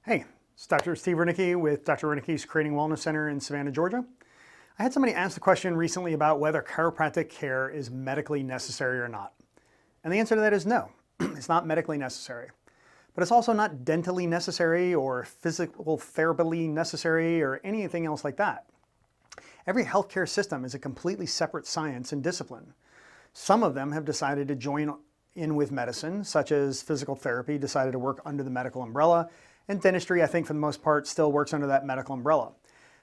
Hey, it's Dr. Steve Ranicki with Dr. Ranicki's Creating Wellness Center in Savannah, Georgia. I had somebody ask the question recently about whether chiropractic care is medically necessary or not. And the answer to that is no, it's not medically necessary. But it's also not dentally necessary or physical therapy necessary or anything else like that. Every healthcare system is a completely separate science and discipline. Some of them have decided to join in with medicine, such as physical therapy decided to work under the medical umbrella, and dentistry, I think for the most part, still works under that medical umbrella.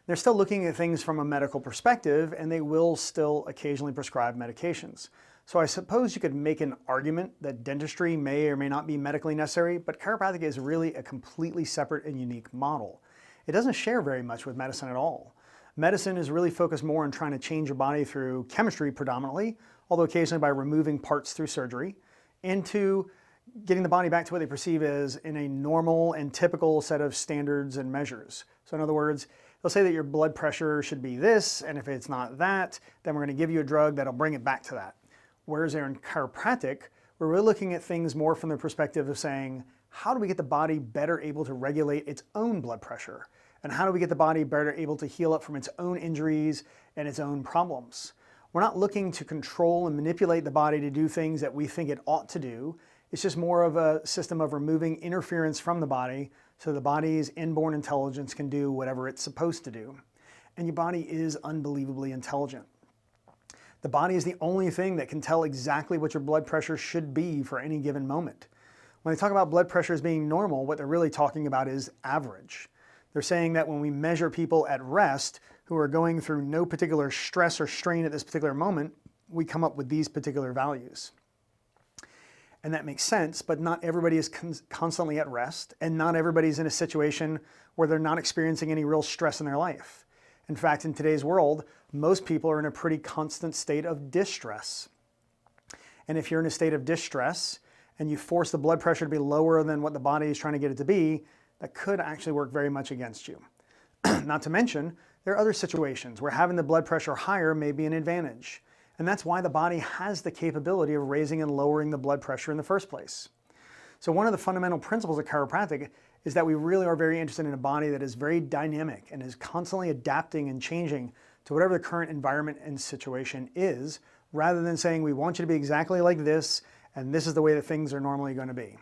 They're still looking at things from a medical perspective, and they will still occasionally prescribe medications. So I suppose you could make an argument that dentistry may or may not be medically necessary, but chiropractic is really a completely separate and unique model. It doesn't share very much with medicine at all. Medicine is really focused more on trying to change your body through chemistry predominantly, although occasionally by removing parts through surgery, into getting the body back to what they perceive as in a normal and typical set of standards and measures. So in other words, they'll say that your blood pressure should be this, and if it's not that, then we're going to give you a drug that'll bring it back to that. Whereas there in chiropractic, we're really looking at things more from the perspective of saying, how do we get the body better able to regulate its own blood pressure? And how do we get the body better able to heal up from its own injuries and its own problems? We're not looking to control and manipulate the body to do things that we think it ought to do. It's just more of a system of removing interference from the body so the body's inborn intelligence can do whatever it's supposed to do. And your body is unbelievably intelligent. The body is the only thing that can tell exactly what your blood pressure should be for any given moment. When they talk about blood pressure as being normal, what they're really talking about is average. They're saying that when we measure people at rest who are going through no particular stress or strain at this particular moment, we come up with these particular values. And that makes sense, but not everybody is constantly at rest, and not everybody's in a situation where they're not experiencing any real stress in their life. In fact, in today's world, most people are in a pretty constant state of distress. And if you're in a state of distress and you force the blood pressure to be lower than what the body is trying to get it to be, that could actually work very much against you. Not to mention, there are other situations where having the blood pressure higher may be an advantage. And that's why the body has the capability of raising and lowering the blood pressure in the first place. So one of the fundamental principles of chiropractic is that we really are very interested in a body that is very dynamic and is constantly adapting and changing to whatever the current environment and situation is, rather than saying we want you to be exactly like this and this is the way that things are normally going to be.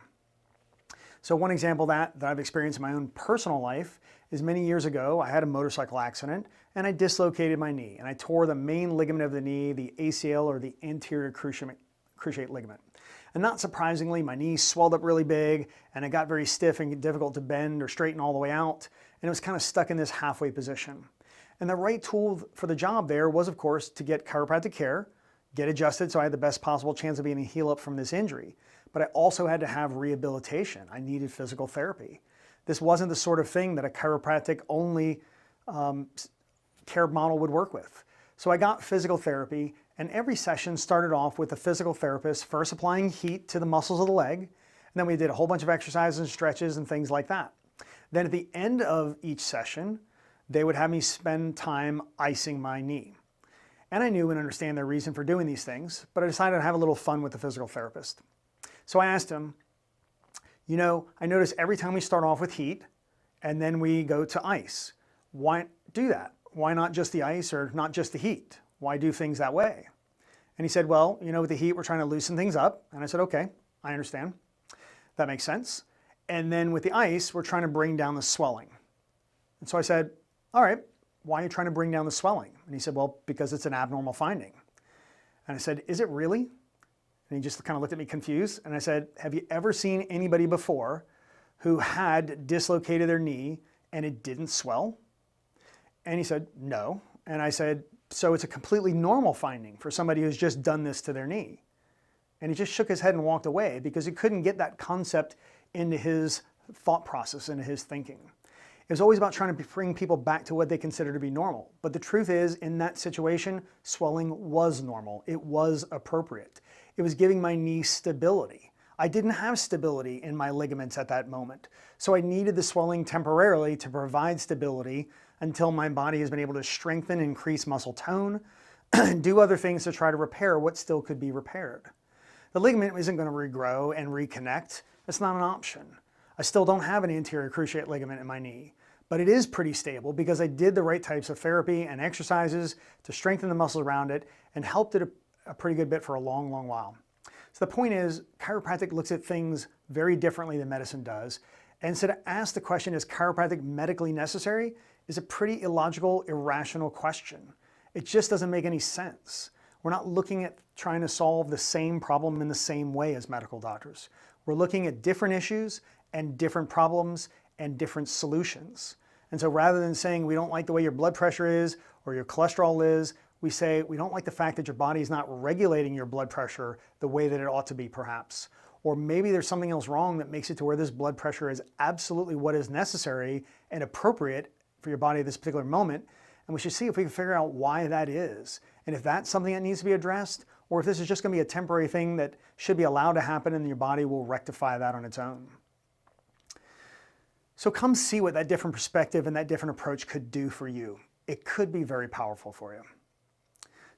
So one example that I've experienced in my own personal life is many years ago, I had a motorcycle accident and I dislocated my knee and I tore the main ligament of the knee, the ACL or the anterior cruciate ligament. And not surprisingly, my knee swelled up really big and it got very stiff and difficult to bend or straighten all the way out. And it was kind of stuck in this halfway position. And the right tool for the job there was, of course, to get chiropractic care, get adjusted so I had the best possible chance of being able to heal up from this injury. But I also had to have rehabilitation. I needed physical therapy. This wasn't the sort of thing that a chiropractic only care model would work with. So I got physical therapy, and every session started off with the physical therapist first applying heat to the muscles of the leg, and then we did a whole bunch of exercises and stretches and things like that. Then at the end of each session, they would have me spend time icing my knee. And I knew and understand their reason for doing these things, but I decided to have a little fun with the physical therapist. So I asked him, you know, I notice every time we start off with heat and then we go to ice. Why do that? Why not just the ice or not just the heat? Why do things that way? And he said, well, you know, with the heat, we're trying to loosen things up. And I said, okay, I understand. That makes sense. And then with the ice, we're trying to bring down the swelling. And so I said, all right, why are you trying to bring down the swelling? And he said, well, because it's an abnormal finding. And I said, is it really? And he just kind of looked at me confused. And I said, have you ever seen anybody before who had dislocated their knee and it didn't swell? And he said, no. And I said, so it's a completely normal finding for somebody who's just done this to their knee. And he just shook his head and walked away because he couldn't get that concept into his thought process, into his thinking. It was always about trying to bring people back to what they consider to be normal. But the truth is, in that situation, swelling was normal. It was appropriate. It was giving my knee stability. I didn't have stability in my ligaments at that moment. So I needed the swelling temporarily to provide stability until my body has been able to strengthen, increase muscle tone, and do other things to try to repair what still could be repaired. The ligament isn't going to regrow and reconnect. It's not an option. I still don't have an anterior cruciate ligament in my knee, but it is pretty stable because I did the right types of therapy and exercises to strengthen the muscles around it and helped it a pretty good bit for a long, long while. So the point is, chiropractic looks at things very differently than medicine does. And so to ask the question, is chiropractic medically necessary, is a pretty illogical, irrational question. It just doesn't make any sense. We're not looking at trying to solve the same problem in the same way as medical doctors. We're looking at different issues and different problems and different solutions. And so rather than saying we don't like the way your blood pressure is or your cholesterol is, we say we don't like the fact that your body is not regulating your blood pressure the way that it ought to be, perhaps. Or maybe there's something else wrong that makes it to where this blood pressure is absolutely what is necessary and appropriate for your body at this particular moment. And we should see if we can figure out why that is. And if that's something that needs to be addressed, or if this is just going to be a temporary thing that should be allowed to happen and your body will rectify that on its own. So come see what that different perspective and that different approach could do for you. It could be very powerful for you.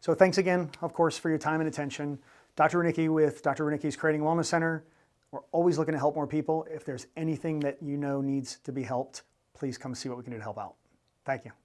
So thanks again, of course, for your time and attention. Dr. Ranicki with Dr. Ranicki's Creating Wellness Center. We're always looking to help more people. If there's anything that you know needs to be helped, please come see what we can do to help out. Thank you.